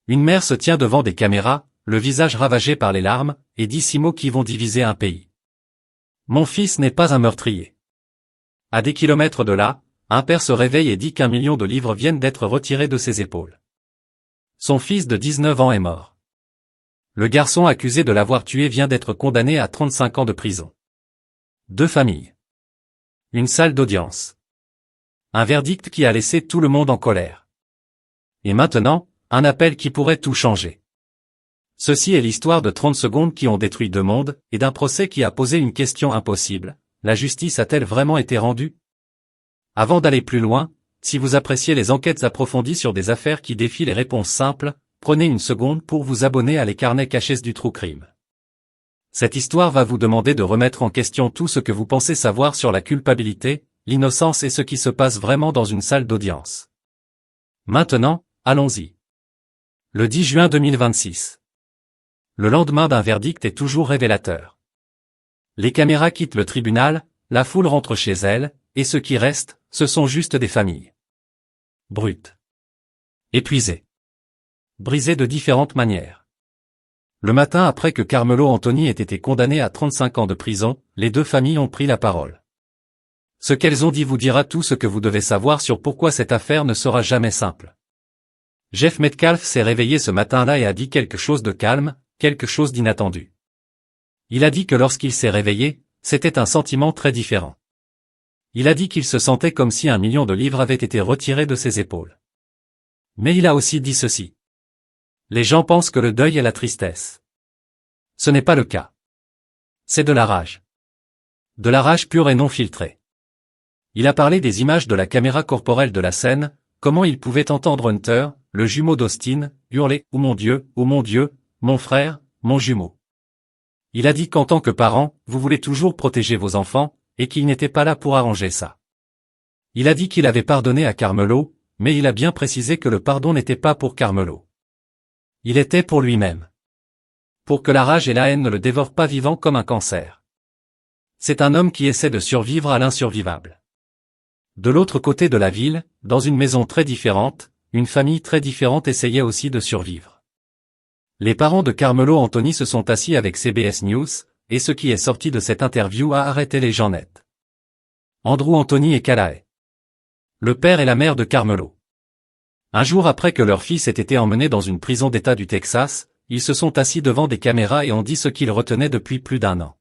Une mère se tient devant des caméras, le visage ravagé par les larmes, et dit 6 mots qui vont diviser un pays. Mon fils n'est pas un meurtrier. À des kilomètres de là, un père se réveille et dit qu'1 million de livres viennent d'être retirés de ses épaules. Son fils de 19 ans est mort. Le garçon accusé de l'avoir tué vient d'être condamné à 35 ans de prison. 2 familles. Une salle d'audience. Un verdict qui a laissé tout le monde en colère. Et maintenant, un appel qui pourrait tout changer. Ceci est l'histoire de 30 secondes qui ont détruit 2 mondes, et d'un procès qui a posé une question impossible. La justice a-t-elle vraiment été rendue? Avant d'aller plus loin, si vous appréciez les enquêtes approfondies sur des affaires qui défient les réponses simples, prenez une seconde pour vous abonner à les carnets cachés du True Crime. Cette histoire va vous demander de remettre en question tout ce que vous pensez savoir sur la culpabilité, l'innocence et ce qui se passe vraiment dans une salle d'audience. Maintenant, allons-y. Le 10 juin 2026. Le lendemain d'un verdict est toujours révélateur. Les caméras quittent le tribunal, la foule rentre chez elle, et ce qui reste, ce sont juste des familles. Brutes. Épuisées. Brisées de différentes manières. Le matin après que Carmelo Anthony ait été condamné à 35 ans de prison, les 2 familles ont pris la parole. Ce qu'elles ont dit vous dira tout ce que vous devez savoir sur pourquoi cette affaire ne sera jamais simple. Jeff Metcalf s'est réveillé ce matin-là et a dit quelque chose de calme, quelque chose d'inattendu. Il a dit que lorsqu'il s'est réveillé, c'était un sentiment très différent. Il a dit qu'il se sentait comme si 1 million de livres avaient été retirés de ses épaules. Mais il a aussi dit ceci. Les gens pensent que le deuil est la tristesse. Ce n'est pas le cas. C'est de la rage. De la rage pure et non filtrée. Il a parlé des images de la caméra corporelle de la scène, comment il pouvait entendre Hunter, le jumeau d'Austin, hurler « Oh mon Dieu, mon frère, mon jumeau ». Il a dit qu'en tant que parent, vous voulez toujours protéger vos enfants, et qu'il n'était pas là pour arranger ça. Il a dit qu'il avait pardonné à Carmelo, mais il a bien précisé que le pardon n'était pas pour Carmelo. Il était pour lui-même. Pour que la rage et la haine ne le dévorent pas vivant comme un cancer. C'est un homme qui essaie de survivre à l'insurvivable. De l'autre côté de la ville, dans une maison très différente, une famille très différente essayait aussi de survivre. Les parents de Carmelo Anthony se sont assis avec CBS News, et ce qui est sorti de cette interview a arrêté les gens nets. Andrew Anthony et Kalae. Le père et la mère de Carmelo. Un jour après que leur fils ait été emmené dans une prison d'État du Texas, ils se sont assis devant des caméras et ont dit ce qu'ils retenaient depuis plus d'1 an.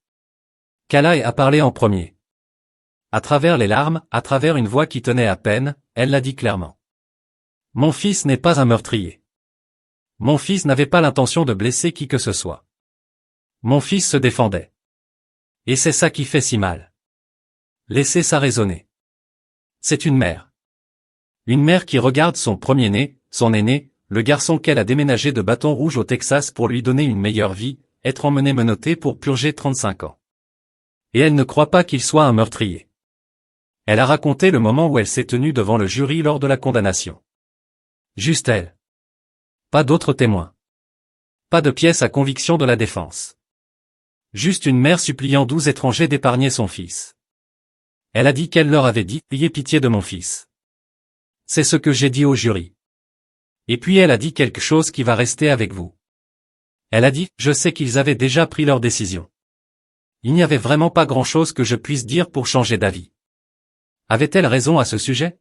Kalae a parlé en premier. À travers les larmes, à travers une voix qui tenait à peine, elle l'a dit clairement. Mon fils n'est pas un meurtrier. Mon fils n'avait pas l'intention de blesser qui que ce soit. Mon fils se défendait. Et c'est ça qui fait si mal. Laissez ça résonner. C'est une mère. Une mère qui regarde son premier-né, son aîné, le garçon qu'elle a déménagé de Bâton Rouge au Texas pour lui donner une meilleure vie, être emmené menotté pour purger 35 ans. Et elle ne croit pas qu'il soit un meurtrier. Elle a raconté le moment où elle s'est tenue devant le jury lors de la condamnation. Juste elle. Pas d'autres témoins. Pas de pièce à conviction de la défense. Juste une mère suppliant 12 étrangers d'épargner son fils. Elle a dit qu'elle leur avait dit « Ayez pitié de mon fils ». C'est ce que j'ai dit au jury. Et puis elle a dit quelque chose qui va rester avec vous. Elle a dit « Je sais qu'ils avaient déjà pris leur décision. Il n'y avait vraiment pas grand-chose que je puisse dire pour changer d'avis. » Avait-elle raison à ce sujet?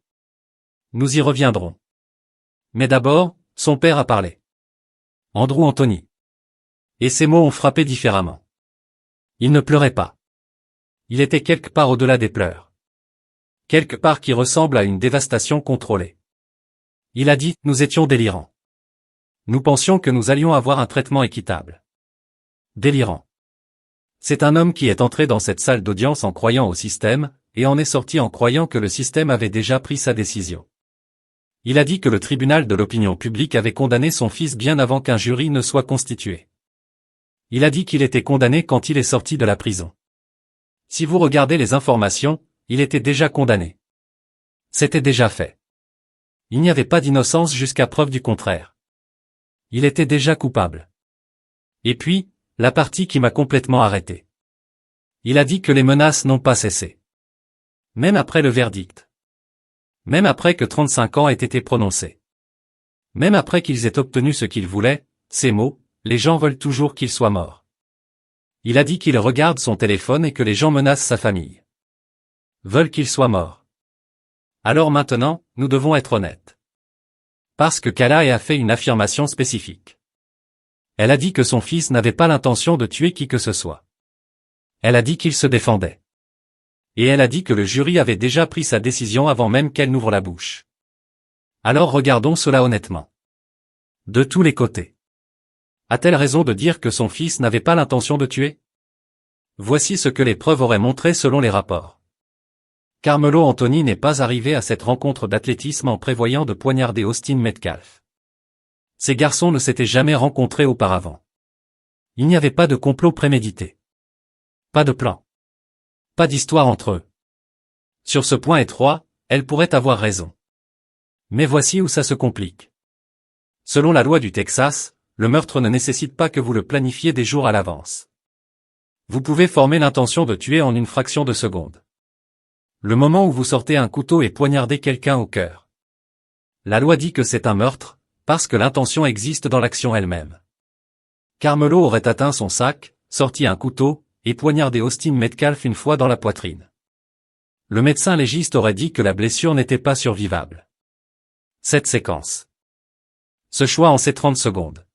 Nous y reviendrons. Mais d'abord, son père a parlé. Andrew Anthony. Et ses mots ont frappé différemment. Il ne pleurait pas. Il était quelque part au-delà des pleurs. Quelque part qui ressemble à une dévastation contrôlée. Il a dit, nous étions délirants. Nous pensions que nous allions avoir un traitement équitable. Délirant. C'est un homme qui est entré dans cette salle d'audience en croyant au système, et en est sorti en croyant que le système avait déjà pris sa décision. Il a dit que le tribunal de l'opinion publique avait condamné son fils bien avant qu'un jury ne soit constitué. Il a dit qu'il était condamné quand il est sorti de la prison. Si vous regardez les informations, il était déjà condamné. C'était déjà fait. Il n'y avait pas d'innocence jusqu'à preuve du contraire. Il était déjà coupable. Et puis, la partie qui m'a complètement arrêté. Il a dit que les menaces n'ont pas cessé. Même après le verdict. Même après que 35 ans aient été prononcés. Même après qu'ils aient obtenu ce qu'ils voulaient, ces mots, les gens veulent toujours qu'il soit mort. Il a dit qu'il regarde son téléphone et que les gens menacent sa famille. Veulent qu'il soit mort. Alors maintenant, nous devons être honnêtes. Parce que Kalae a fait une affirmation spécifique. Elle a dit que son fils n'avait pas l'intention de tuer qui que ce soit. Elle a dit qu'il se défendait. Et elle a dit que le jury avait déjà pris sa décision avant même qu'elle n'ouvre la bouche. Alors regardons cela honnêtement. De tous les côtés. A-t-elle raison de dire que son fils n'avait pas l'intention de tuer? Voici ce que les preuves auraient montré selon les rapports. Carmelo Anthony n'est pas arrivé à cette rencontre d'athlétisme en prévoyant de poignarder Austin Metcalf. Ces garçons ne s'étaient jamais rencontrés auparavant. Il n'y avait pas de complot prémédité. Pas de plan. Pas d'histoire entre eux. Sur ce point étroit, elle pourrait avoir raison. Mais voici où ça se complique. Selon la loi du Texas, le meurtre ne nécessite pas que vous le planifiez des jours à l'avance. Vous pouvez former l'intention de tuer en une fraction de seconde. Le moment où vous sortez un couteau et poignardez quelqu'un au cœur. La loi dit que c'est un meurtre, parce que l'intention existe dans l'action elle-même. Carmelo aurait atteint son sac, sorti un couteau, et poignardé Austin Metcalf une fois dans la poitrine. Le médecin légiste aurait dit que la blessure n'était pas survivable. Cette séquence. Ce choix en ces 30 secondes.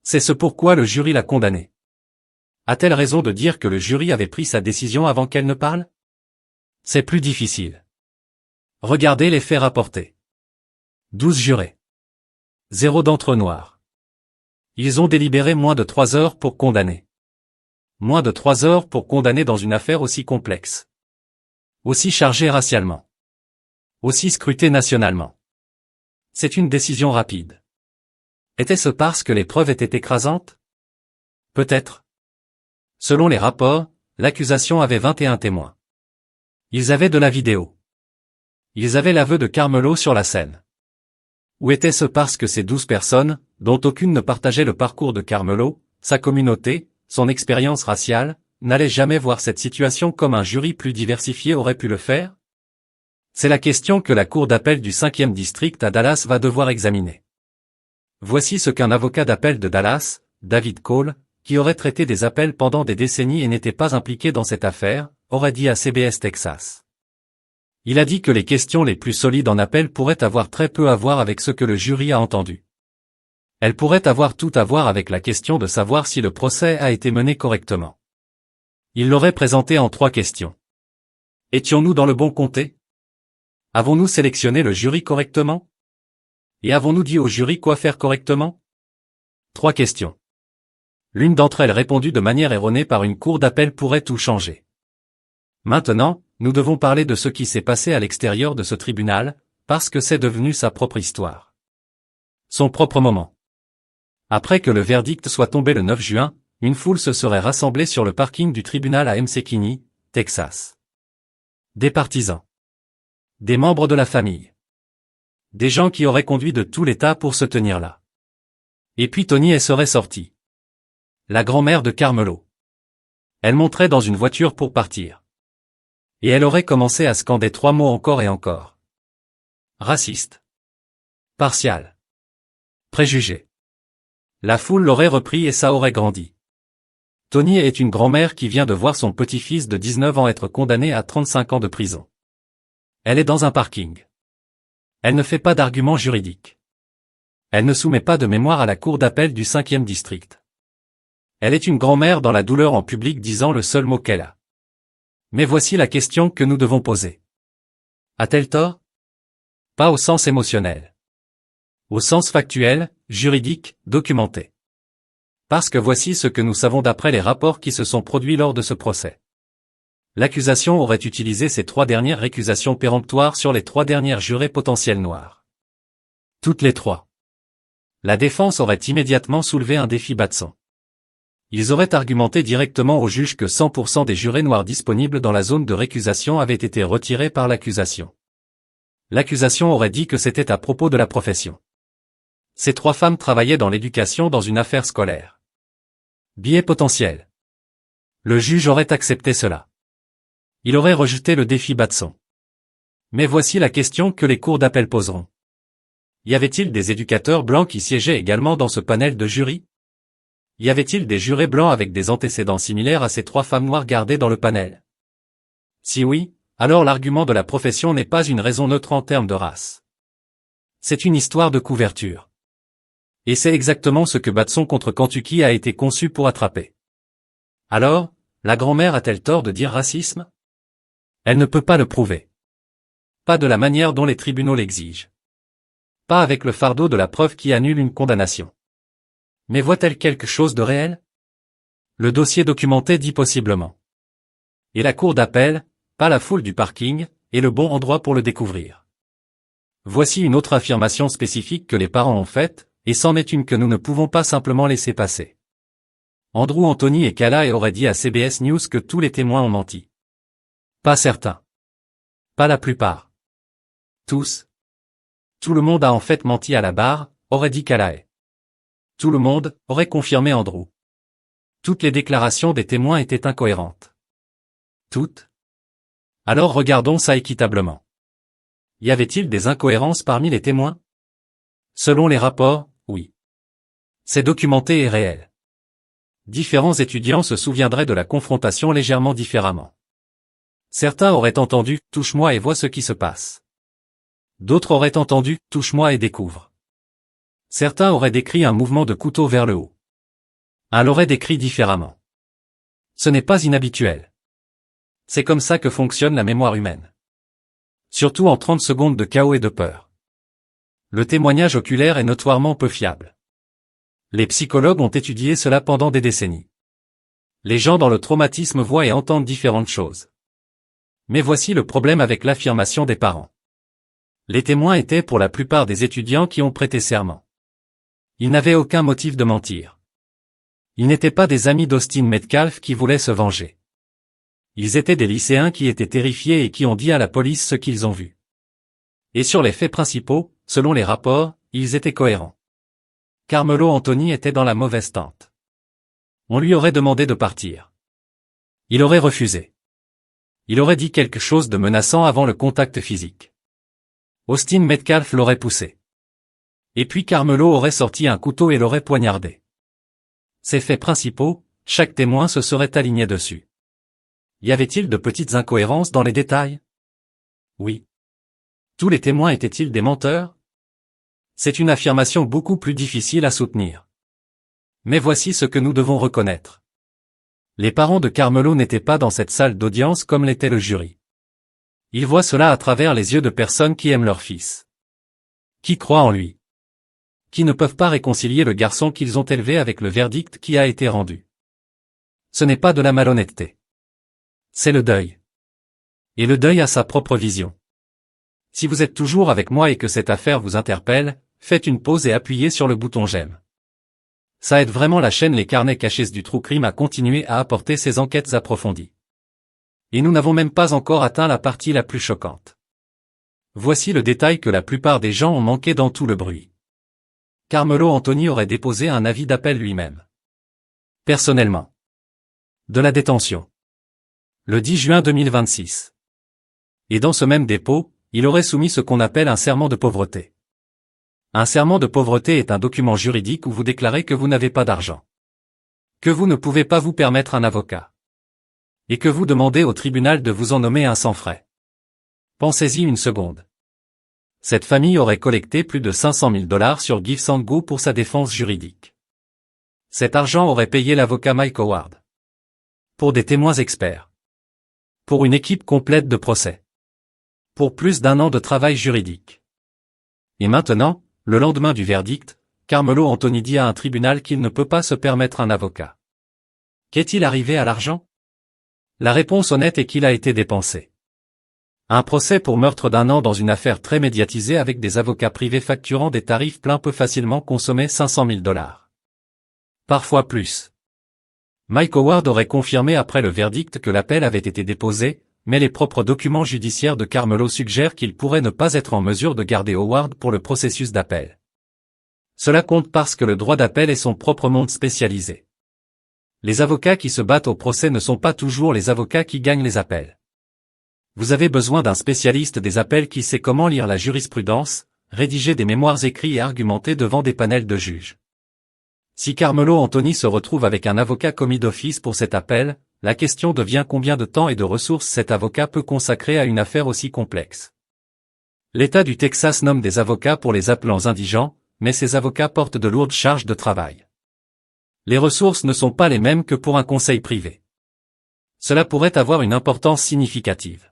C'est ce pourquoi le jury l'a condamné. A-t-elle raison de dire que le jury avait pris sa décision avant qu'elle ne parle? C'est plus difficile. Regardez les faits rapportés. 12 jurés. 0 d'entre eux noirs. Ils ont délibéré moins de 3 heures pour condamner. Moins de 3 heures pour condamner dans une affaire aussi complexe. Aussi chargée racialement. Aussi scrutée nationalement. C'est une décision rapide. Était-ce parce que les preuves étaient écrasantes? Peut-être. Selon les rapports, l'accusation avait 21 témoins. Ils avaient de la vidéo. Ils avaient l'aveu de Carmelo sur la scène. Ou était-ce parce que ces 12 personnes, dont aucune ne partageait le parcours de Carmelo, sa communauté, son expérience raciale, n'allaient jamais voir cette situation comme un jury plus diversifié aurait pu le faire? C'est la question que la Cour d'appel du 5e district à Dallas va devoir examiner. Voici ce qu'un avocat d'appel de Dallas, David Cole, qui aurait traité des appels pendant des décennies et n'était pas impliqué dans cette affaire, aurait dit à CBS Texas. Il a dit que les questions les plus solides en appel pourraient avoir très peu à voir avec ce que le jury a entendu. Elles pourraient avoir tout à voir avec la question de savoir si le procès a été mené correctement. Il l'aurait présenté en 3 questions. Étions-nous dans le bon comté? Avons-nous sélectionné le jury correctement? Et avons-nous dit au jury quoi faire correctement? 3 questions. L'une d'entre elles répondue de manière erronée par une cour d'appel pourrait tout changer. Maintenant, nous devons parler de ce qui s'est passé à l'extérieur de ce tribunal, parce que c'est devenu sa propre histoire. Son propre moment. Après que le verdict soit tombé le 9 juin, une foule se serait rassemblée sur le parking du tribunal à McKinney, Texas. Des partisans. Des membres de la famille. Des gens qui auraient conduit de tout l'État pour se tenir là. Et puis Toni serait sortie. La grand-mère de Carmelo. Elle monterait dans une voiture pour partir. Et elle aurait commencé à scander 3 mots encore et encore. Raciste. Partial. Préjugé. La foule l'aurait repris et ça aurait grandi. Toni est une grand-mère qui vient de voir son petit-fils de 19 ans être condamné à 35 ans de prison. Elle est dans un parking. Elle ne fait pas d'arguments juridiques. Elle ne soumet pas de mémoire à la cour d'appel du 5e district. Elle est une grand-mère dans la douleur en public disant le seul mot qu'elle a. Mais voici la question que nous devons poser. A-t-elle tort? Pas au sens émotionnel. Au sens factuel, juridique, documenté. Parce que voici ce que nous savons d'après les rapports qui se sont produits lors de ce procès. L'accusation aurait utilisé ces 3 dernières récusations péremptoires sur les 3 dernières jurées potentielles noires. Toutes les 3. La défense aurait immédiatement soulevé un défi Batson. Ils auraient argumenté directement au juge que 100% des jurés noirs disponibles dans la zone de récusation avaient été retirés par l'accusation. L'accusation aurait dit que c'était à propos de la profession. Ces 3 femmes travaillaient dans l'éducation dans une affaire scolaire. Biais potentiel. Le juge aurait accepté cela. Il aurait rejeté le défi Batson. Mais voici la question que les cours d'appel poseront. Y avait-il des éducateurs blancs qui siégeaient également dans ce panel de jury? Y avait-il des jurés blancs avec des antécédents similaires à ces 3 femmes noires gardées dans le panel? Si oui, alors l'argument de la profession n'est pas une raison neutre en termes de race. C'est une histoire de couverture. Et c'est exactement ce que Batson contre Kentucky a été conçu pour attraper. Alors, la grand-mère a-t-elle tort de dire racisme? Elle ne peut pas le prouver. Pas de la manière dont les tribunaux l'exigent. Pas avec le fardeau de la preuve qui annule une condamnation. Mais voit-elle quelque chose de réel? Le dossier documenté dit possiblement. Et la cour d'appel, pas la foule du parking, est le bon endroit pour le découvrir. Voici une autre affirmation spécifique que les parents ont faite, et c'en est une que nous ne pouvons pas simplement laisser passer. Andrew Anthony et Callais auraient dit à CBS News que tous les témoins ont menti. Pas certains. Pas la plupart. Tous. Tout le monde a en fait menti à la barre, aurait dit Callais. Tout le monde aurait confirmé Andrew. Toutes les déclarations des témoins étaient incohérentes. Toutes? Alors regardons ça équitablement. Y avait-il des incohérences parmi les témoins? Selon les rapports, oui. C'est documenté et réel. Différents étudiants se souviendraient de la confrontation légèrement différemment. Certains auraient entendu « touche-moi et vois ce qui se passe ». D'autres auraient entendu « touche-moi et découvre ». Certains auraient décrit un mouvement de couteau vers le haut. Un l'aurait décrit différemment. Ce n'est pas inhabituel. C'est comme ça que fonctionne la mémoire humaine. Surtout en 30 secondes de chaos et de peur. Le témoignage oculaire est notoirement peu fiable. Les psychologues ont étudié cela pendant des décennies. Les gens dans le traumatisme voient et entendent différentes choses. Mais voici le problème avec l'affirmation des parents. Les témoins étaient pour la plupart des étudiants qui ont prêté serment. Ils n'avaient aucun motif de mentir. Ils n'étaient pas des amis d'Austin Metcalf qui voulaient se venger. Ils étaient des lycéens qui étaient terrifiés et qui ont dit à la police ce qu'ils ont vu. Et sur les faits principaux, selon les rapports, ils étaient cohérents. Carmelo Anthony était dans la mauvaise tente. On lui aurait demandé de partir. Il aurait refusé. Il aurait dit quelque chose de menaçant avant le contact physique. Austin Metcalf l'aurait poussé. Et puis Carmelo aurait sorti un couteau et l'aurait poignardé. Ces faits principaux, chaque témoin se serait aligné dessus. Y avait-il de petites incohérences dans les détails? Oui. Tous les témoins étaient-ils des menteurs? C'est une affirmation beaucoup plus difficile à soutenir. Mais voici ce que nous devons reconnaître. Les parents de Carmelo n'étaient pas dans cette salle d'audience comme l'était le jury. Ils voient cela à travers les yeux de personnes qui aiment leur fils. Qui croient en lui. Qui ne peuvent pas réconcilier le garçon qu'ils ont élevé avec le verdict qui a été rendu. Ce n'est pas de la malhonnêteté. C'est le deuil. Et le deuil a sa propre vision. Si vous êtes toujours avec moi et que cette affaire vous interpelle, faites une pause et appuyez sur le bouton j'aime. Ça aide vraiment la chaîne Les Carnets Cachés du True Crime à continuer à apporter ces enquêtes approfondies. Et nous n'avons même pas encore atteint la partie la plus choquante. Voici le détail que la plupart des gens ont manqué dans tout le bruit. Carmelo Anthony aurait déposé un avis d'appel lui-même. Personnellement. De la détention. Le 10 juin 2026. Et dans ce même dépôt, il aurait soumis ce qu'on appelle un serment de pauvreté. Un serment de pauvreté est un document juridique où vous déclarez que vous n'avez pas d'argent. Que vous ne pouvez pas vous permettre un avocat. Et que vous demandez au tribunal de vous en nommer un sans frais. Pensez-y une seconde. Cette famille aurait collecté plus de 500 000 $ sur Give Go pour sa défense juridique. Cet argent aurait payé l'avocat Mike Howard. Pour des témoins experts. Pour une équipe complète de procès. Pour plus d'1 an de travail juridique. Et maintenant, le lendemain du verdict, Carmelo Anthony dit à un tribunal qu'il ne peut pas se permettre un avocat. Qu'est-il arrivé à l'argent? La réponse honnête est qu'il a été dépensé. Un procès pour meurtre d'1 an dans une affaire très médiatisée avec des avocats privés facturant des tarifs pleins peut facilement consommer 500 000 $. Parfois plus. Mike Howard aurait confirmé après le verdict que l'appel avait été déposé, mais les propres documents judiciaires de Carmelo suggèrent qu'il pourrait ne pas être en mesure de garder Howard pour le processus d'appel. Cela compte parce que le droit d'appel est son propre monde spécialisé. Les avocats qui se battent au procès ne sont pas toujours les avocats qui gagnent les appels. Vous avez besoin d'un spécialiste des appels qui sait comment lire la jurisprudence, rédiger des mémoires écrits et argumentés devant des panels de juges. Si Carmelo Anthony se retrouve avec un avocat commis d'office pour cet appel, la question devient combien de temps et de ressources cet avocat peut consacrer à une affaire aussi complexe. L'État du Texas nomme des avocats pour les appelants indigents, mais ces avocats portent de lourdes charges de travail. Les ressources ne sont pas les mêmes que pour un conseil privé. Cela pourrait avoir une importance significative.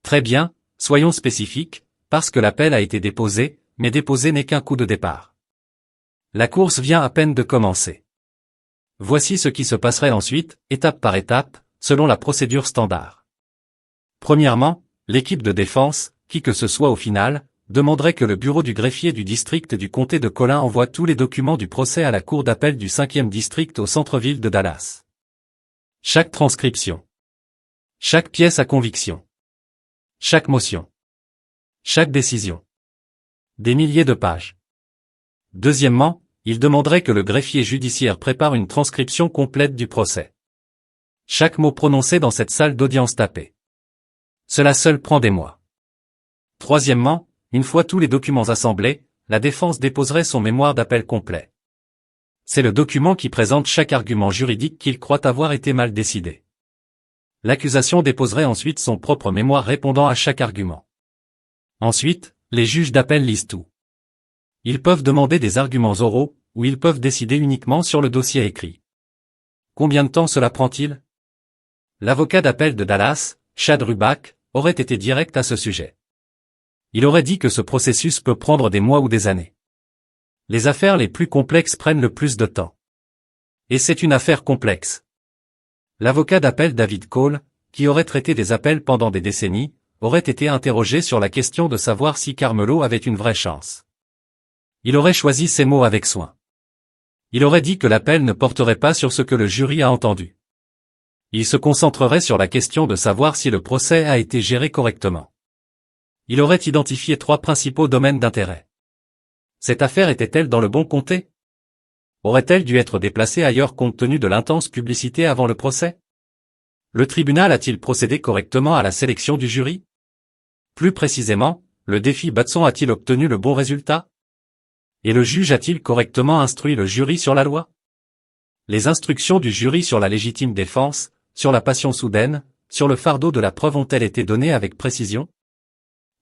Très bien, soyons spécifiques, parce que l'appel a été déposé, mais déposer n'est qu'un coup de départ. La course vient à peine de commencer. Voici ce qui se passerait ensuite, étape par étape, selon la procédure standard. Premièrement, l'équipe de défense, qui que ce soit au final, demanderait que le bureau du greffier du district du comté de Collin envoie tous les documents du procès à la cour d'appel du 5e district au centre-ville de Dallas. Chaque transcription. Chaque pièce à conviction. Chaque motion. Chaque décision. Des milliers de pages. Deuxièmement, il demanderait que le greffier judiciaire prépare une transcription complète du procès. Chaque mot prononcé dans cette salle d'audience tapé. Cela seul prend des mois. Troisièmement, une fois tous les documents assemblés, la défense déposerait son mémoire d'appel complet. C'est le document qui présente chaque argument juridique qu'il croit avoir été mal décidé. L'accusation déposerait ensuite son propre mémoire répondant à chaque argument. Ensuite, les juges d'appel lisent tout. Ils peuvent demander des arguments oraux, ou ils peuvent décider uniquement sur le dossier écrit. Combien de temps cela prend-il? L'avocat d'appel de Dallas, Chad Ruback, aurait été direct à ce sujet. Il aurait dit que ce processus peut prendre des mois ou des années. Les affaires les plus complexes prennent le plus de temps. Et c'est une affaire complexe. L'avocat d'appel David Cole, qui aurait traité des appels pendant des décennies, aurait été interrogé sur la question de savoir si Carmelo avait une vraie chance. Il aurait choisi ses mots avec soin. Il aurait dit que l'appel ne porterait pas sur ce que le jury a entendu. Il se concentrerait sur la question de savoir si le procès a été géré correctement. Il aurait identifié 3 principaux domaines d'intérêt. Cette affaire était-elle dans le bon comté? Aurait-elle dû être déplacée ailleurs compte tenu de l'intense publicité avant le procès? Le tribunal a-t-il procédé correctement à la sélection du jury? Plus précisément, le défi Batson a-t-il obtenu le bon résultat? Et le juge a-t-il correctement instruit le jury sur la loi? Les instructions du jury sur la légitime défense, sur la passion soudaine, sur le fardeau de la preuve ont-elles été données avec précision?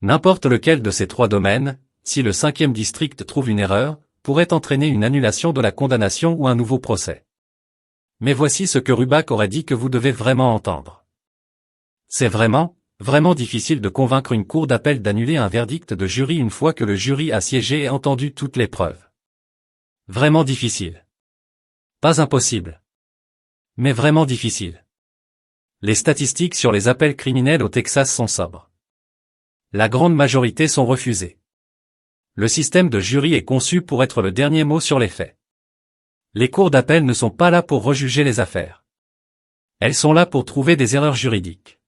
N'importe lequel de ces 3 domaines, si le 5e district trouve une erreur, pourrait entraîner une annulation de la condamnation ou un nouveau procès. Mais voici ce que Ruback aurait dit que vous devez vraiment entendre. C'est vraiment difficile de convaincre une cour d'appel d'annuler un verdict de jury une fois que le jury a siégé et entendu toutes les preuves. Vraiment difficile. Pas impossible. Mais vraiment difficile. Les statistiques sur les appels criminels au Texas sont sobres. La grande majorité sont refusées. Le système de jury est conçu pour être le dernier mot sur les faits. Les cours d'appel ne sont pas là pour rejuger les affaires. Elles sont là pour trouver des erreurs juridiques.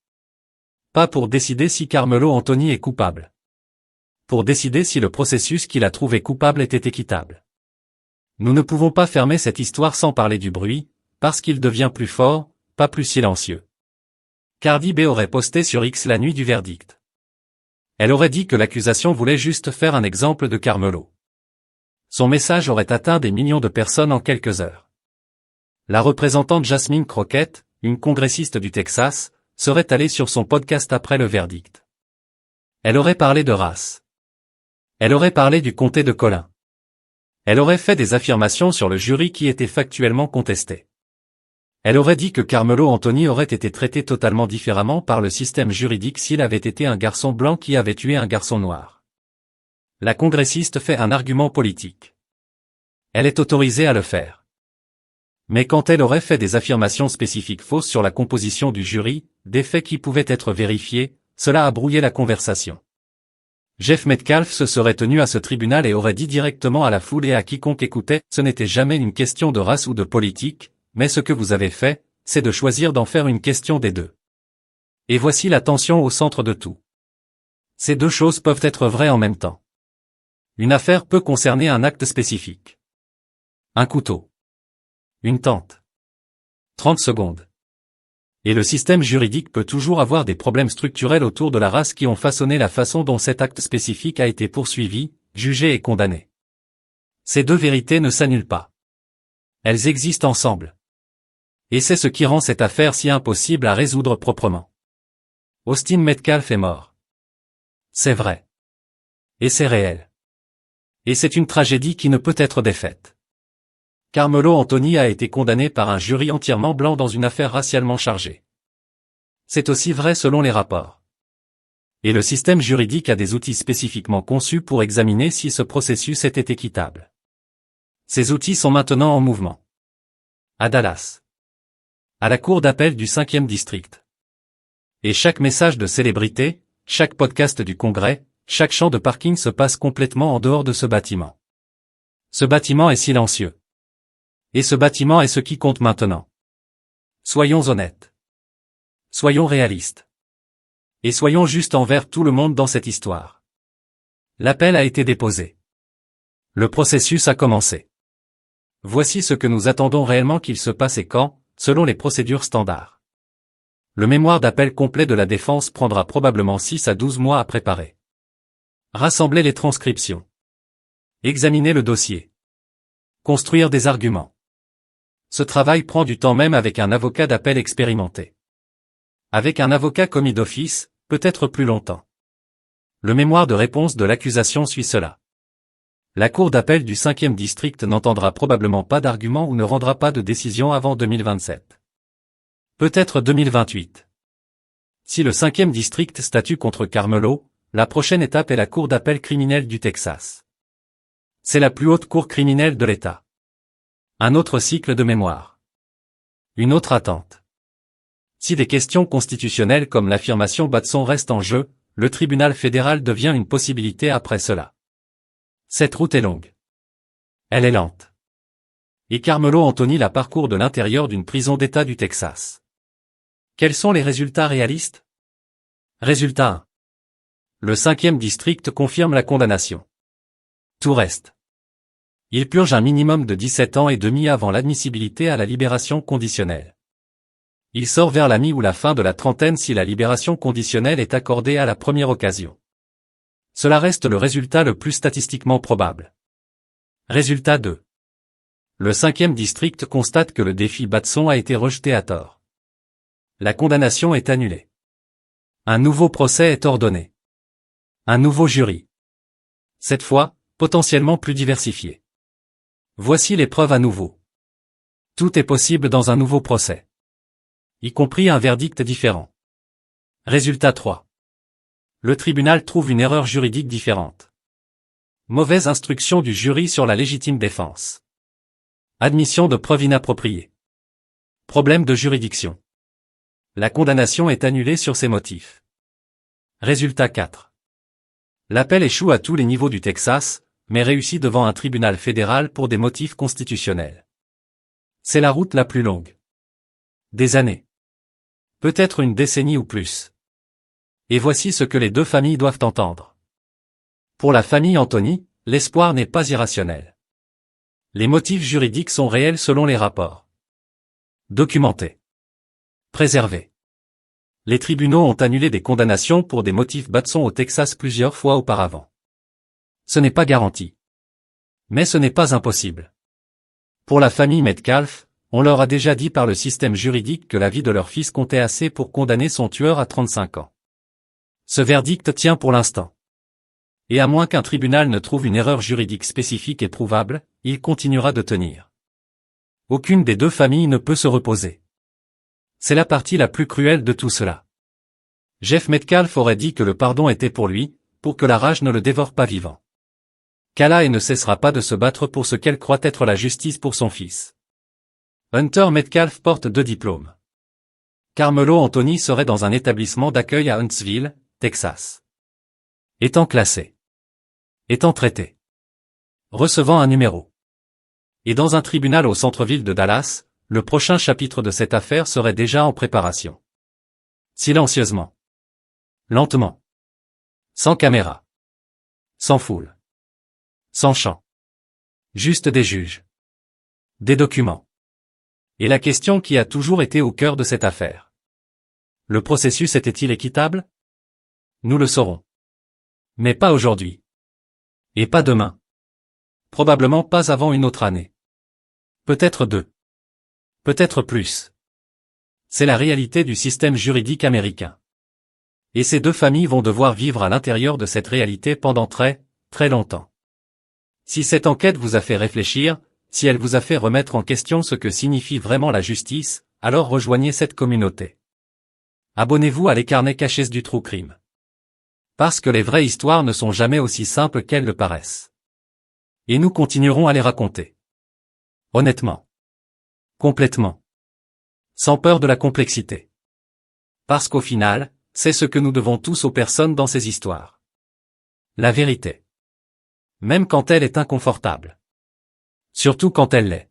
Pas pour décider si Carmelo Anthony est coupable. Pour décider si le processus qu'il a trouvé coupable était équitable. Nous ne pouvons pas fermer cette histoire sans parler du bruit, parce qu'il devient plus fort, pas plus silencieux. Cardi B aurait posté sur X la nuit du verdict. Elle aurait dit que l'accusation voulait juste faire un exemple de Carmelo. Son message aurait atteint des millions de personnes en quelques heures. La représentante Jasmine Crockett, une congressiste du Texas, serait allée sur son podcast après le verdict. Elle aurait parlé de race. Elle aurait parlé du comté de Collin. Elle aurait fait des affirmations sur le jury qui étaient factuellement contestées. Elle aurait dit que Carmelo Anthony aurait été traité totalement différemment par le système juridique s'il avait été un garçon blanc qui avait tué un garçon noir. La congressiste fait un argument politique. Elle est autorisée à le faire. Mais quand elle aurait fait des affirmations spécifiques fausses sur la composition du jury, des faits qui pouvaient être vérifiés, cela a brouillé la conversation. Jeff Metcalf se serait tenu à ce tribunal et aurait dit directement à la foule et à quiconque écoutait, ce n'était jamais une question de race ou de politique, mais ce que vous avez fait, c'est de choisir d'en faire une question des deux. Et voici la tension au centre de tout. Ces 2 choses peuvent être vraies en même temps. Une affaire peut concerner un acte spécifique. Un couteau. Une tente. 30 secondes. Et le système juridique peut toujours avoir des problèmes structurels autour de la race qui ont façonné la façon dont cet acte spécifique a été poursuivi, jugé et condamné. Ces deux vérités ne s'annulent pas. Elles existent ensemble. Et c'est ce qui rend cette affaire si impossible à résoudre proprement. Austin Metcalf est mort. C'est vrai. Et c'est réel. Et c'est une tragédie qui ne peut être défaite. Carmelo Anthony a été condamné par un jury entièrement blanc dans une affaire racialement chargée. C'est aussi vrai selon les rapports. Et le système juridique a des outils spécifiquement conçus pour examiner si ce processus était équitable. Ces outils sont maintenant en mouvement. À Dallas. À la cour d'appel du 5e district. Et chaque message de célébrité, chaque podcast du Congrès, chaque champ de parking se passe complètement en dehors de ce bâtiment. Ce bâtiment est silencieux. Et ce bâtiment est ce qui compte maintenant. Soyons honnêtes. Soyons réalistes. Et soyons justes envers tout le monde dans cette histoire. L'appel a été déposé. Le processus a commencé. Voici ce que nous attendons réellement qu'il se passe et quand, selon les procédures standards. Le mémoire d'appel complet de la défense prendra probablement 6 à 12 mois à préparer. Rassembler les transcriptions. Examiner le dossier. Construire des arguments. Ce travail prend du temps même avec un avocat d'appel expérimenté. Avec un avocat commis d'office, peut-être plus longtemps. Le mémoire de réponse de l'accusation suit cela. La cour d'appel du 5e district n'entendra probablement pas d'argument ou ne rendra pas de décision avant 2027. Peut-être 2028. Si le 5e district statue contre Carmelo, la prochaine étape est la cour d'appel criminelle du Texas. C'est la plus haute cour criminelle de l'État. Un autre cycle de mémoire. Une autre attente. Si des questions constitutionnelles comme l'affirmation Batson restent en jeu, le tribunal fédéral devient une possibilité après cela. Cette route est longue. Elle est lente. Et Carmelo Anthony la parcourt de l'intérieur d'une prison d'État du Texas. Quels sont les résultats réalistes? Résultat 1. Le 5e district confirme la condamnation. Tout reste. Il purge un minimum de 17 ans et demi avant l'admissibilité à la libération conditionnelle. Il sort vers la mi ou la fin de la trentaine si la libération conditionnelle est accordée à la première occasion. Cela reste le résultat le plus statistiquement probable. Résultat 2. Le 5e district constate que le défi Batson a été rejeté à tort. La condamnation est annulée. Un nouveau procès est ordonné. Un nouveau jury. Cette fois, potentiellement plus diversifié. Voici les preuves à nouveau. Tout est possible dans un nouveau procès. Y compris un verdict différent. Résultat 3. Le tribunal trouve une erreur juridique différente. Mauvaise instruction du jury sur la légitime défense. Admission de preuves inappropriées. Problème de juridiction. La condamnation est annulée sur ces motifs. Résultat 4. L'appel échoue à tous les niveaux du Texas, mais réussit devant un tribunal fédéral pour des motifs constitutionnels. C'est la route la plus longue. Des années. Peut-être une décennie ou plus. Et voici ce que les deux familles doivent entendre. Pour la famille Anthony, l'espoir n'est pas irrationnel. Les motifs juridiques sont réels selon les rapports. Documentés. Préservés. Les tribunaux ont annulé des condamnations pour des motifs Batson au Texas plusieurs fois auparavant. Ce n'est pas garanti. Mais ce n'est pas impossible. Pour la famille Metcalf, on leur a déjà dit par le système juridique que la vie de leur fils comptait assez pour condamner son tueur à 35 ans. Ce verdict tient pour l'instant. Et à moins qu'un tribunal ne trouve une erreur juridique spécifique et prouvable, il continuera de tenir. Aucune des deux familles ne peut se reposer. C'est la partie la plus cruelle de tout cela. Jeff Metcalf aurait dit que le pardon était pour lui, pour que la rage ne le dévore pas vivant. Kala et ne cessera pas de se battre pour ce qu'elle croit être la justice pour son fils. Hunter Metcalf porte 2 diplômes. Carmelo Anthony serait dans un établissement d'accueil à Huntsville, Texas. Étant classé. Étant traité. Recevant un numéro. Et dans un tribunal au centre-ville de Dallas, le prochain chapitre de cette affaire serait déjà en préparation. Silencieusement. Lentement. Sans caméra. Sans foule. Sans chant. Juste des juges. Des documents. Et la question qui a toujours été au cœur de cette affaire. Le processus était-il équitable? Nous le saurons. Mais pas aujourd'hui. Et pas demain. Probablement pas avant une autre année. Peut-être 2. Peut-être plus. C'est la réalité du système juridique américain. Et ces 2 familles vont devoir vivre à l'intérieur de cette réalité pendant très, très longtemps. Si cette enquête vous a fait réfléchir, si elle vous a fait remettre en question ce que signifie vraiment la justice, alors rejoignez cette communauté. Abonnez-vous à les carnets cachés du True Crime. Parce que les vraies histoires ne sont jamais aussi simples qu'elles le paraissent. Et nous continuerons à les raconter. Honnêtement. Complètement. Sans peur de la complexité. Parce qu'au final, c'est ce que nous devons tous aux personnes dans ces histoires. La vérité. Même quand elle est inconfortable. Surtout quand elle l'est.